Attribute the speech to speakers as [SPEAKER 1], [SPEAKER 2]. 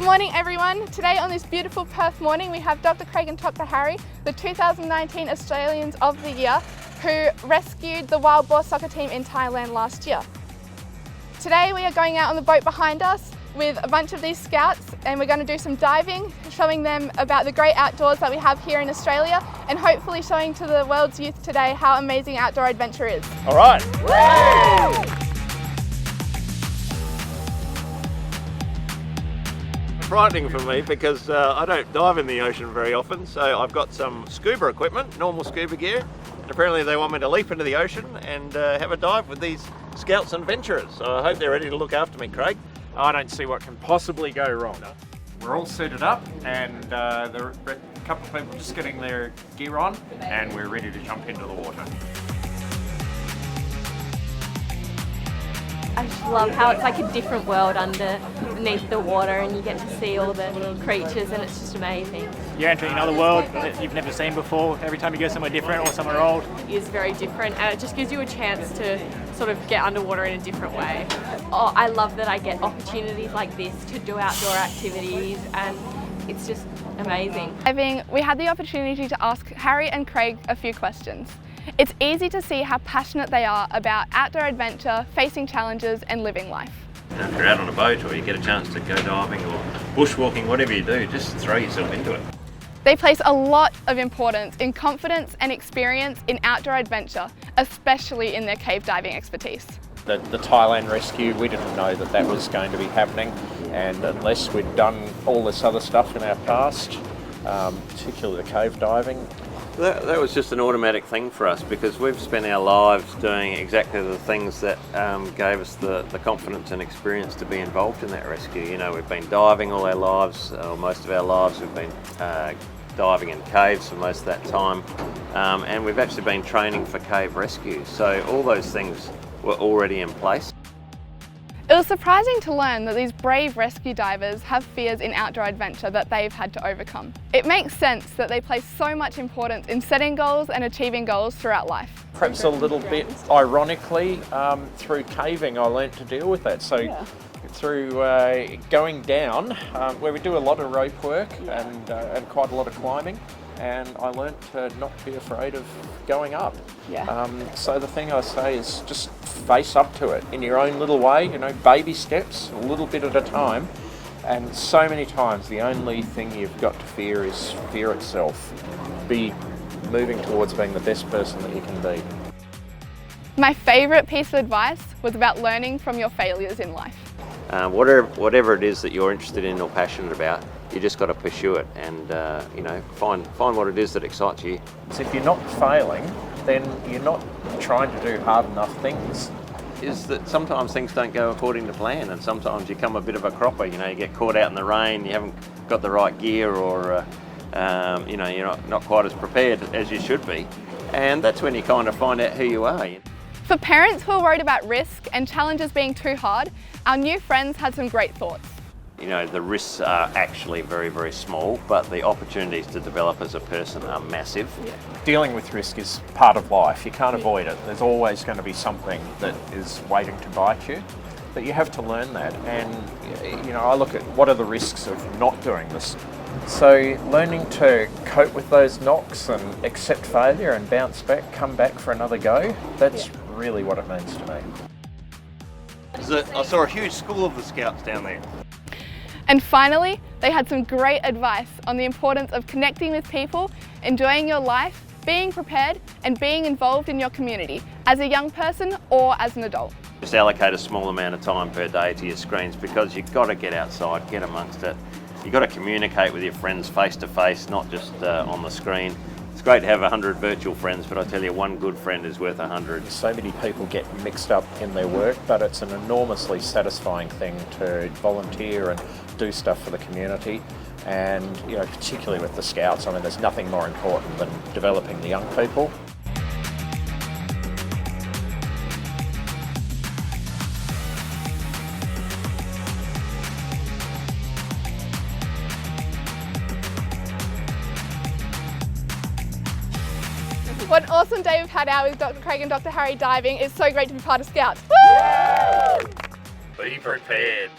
[SPEAKER 1] Good morning everyone. Today on this beautiful Perth morning we have Dr. Craig and Dr. Harry, the 2019 Australians of the Year, who rescued the wild boar soccer team in Thailand last year. Today we are going out on the boat behind us with a bunch of these scouts and we're going to do some diving, showing them about the great outdoors that we have here in Australia and hopefully showing to the world's youth today how amazing outdoor adventure is.
[SPEAKER 2] All right.
[SPEAKER 1] Woo!
[SPEAKER 2] Frightening for me because I don't dive in the ocean very often, so I've got some scuba equipment, normal scuba gear. Apparently they want me to leap into the ocean and have a dive with these scouts and venturers, so I hope they're ready to look after me, Craig.
[SPEAKER 3] I don't see what can possibly go wrong. We're all suited up and there are a couple of people just getting their gear on and we're ready to jump into the water.
[SPEAKER 4] I just love how it's like a different world underneath the water and you get to see all the creatures and it's just amazing.
[SPEAKER 5] You're entering another world that you've never seen before. Every time you go somewhere different or somewhere old.
[SPEAKER 4] It is very different and it just gives you a chance to sort of get underwater in a different way. Oh, I love that I get opportunities like this to do outdoor activities and it's just amazing.
[SPEAKER 1] We had the opportunity to ask Harry and Craig a few questions. It's easy to see how passionate they are about outdoor adventure, facing challenges and living life.
[SPEAKER 2] If you're out on a boat or you get a chance to go diving or bushwalking, whatever you do, just throw yourself into it.
[SPEAKER 1] They place a lot of importance in confidence and experience in outdoor adventure, especially in their cave diving expertise.
[SPEAKER 6] The Thailand rescue, we didn't know that that was going to be happening, and unless we'd done all this other stuff in our past, particularly the cave diving.
[SPEAKER 2] That was just an automatic thing for us because we've spent our lives doing exactly the things that gave us the confidence and experience to be involved in that rescue. You know, we've been diving all our lives, or most of our lives. We've been diving in caves for most of that time, and we've actually been training for cave rescue. So all those things were already in place.
[SPEAKER 1] It was surprising to learn that these brave rescue divers have fears in outdoor adventure that they've had to overcome. It makes sense that they place so much importance in setting goals and achieving goals throughout life.
[SPEAKER 6] Perhaps a little bit ironically, through caving I learnt to deal with that. So through going down, where we do a lot of rope work and quite a lot of climbing, and I learnt to not be afraid of going up. So the thing I say is just face up to it in your own little way, you know, baby steps, a little bit at a time. And so many times the only thing you've got to fear is fear itself. Be moving towards being the best person that you can be.
[SPEAKER 1] My favourite piece of advice was about learning from your failures in life.
[SPEAKER 2] Whatever it is that you're interested in or passionate about, you just got to pursue it and you know, find what it is that excites you.
[SPEAKER 6] So if you're not failing, then you're not trying to do hard enough things.
[SPEAKER 2] Is that sometimes things don't go according to plan, and sometimes you come a bit of a cropper. You know, you get caught out in the rain, you haven't got the right gear, or you know, you're not quite as prepared as you should be, and that's when you kind of find out who you are.
[SPEAKER 1] For parents who are worried about risk and challenges being too hard, our new friends had some great thoughts.
[SPEAKER 2] You know, the risks are actually very, very small, but the opportunities to develop as a person are massive.
[SPEAKER 6] Dealing with risk is part of life. You can't avoid it. There's always going to be something that is waiting to bite you, but you have to learn that. And, you know, I look at what are the risks of not doing this. So learning to cope with those knocks and accept failure and bounce back, come back for another go, that's really what it means to me.
[SPEAKER 2] I saw a huge school of the Scouts down there.
[SPEAKER 1] And finally, they had some great advice on the importance of connecting with people, enjoying your life, being prepared and being involved in your community as a young person or as an adult.
[SPEAKER 2] Just allocate a small amount of time per day to your screens because you've got to get outside, get amongst it. You've got to communicate with your friends face to face, not just on the screen. It's great to have 100 virtual friends, but I tell you, one good friend is worth 100.
[SPEAKER 6] So many people get mixed up in their work, but it's an enormously satisfying thing to volunteer and do stuff for the community. And, you know, particularly with the Scouts, I mean, there's nothing more important than developing the young people.
[SPEAKER 1] What an awesome day we've had out with Dr. Craig and Dr. Harry diving. It's so great to be part of Scouts. Woo!
[SPEAKER 2] Be prepared.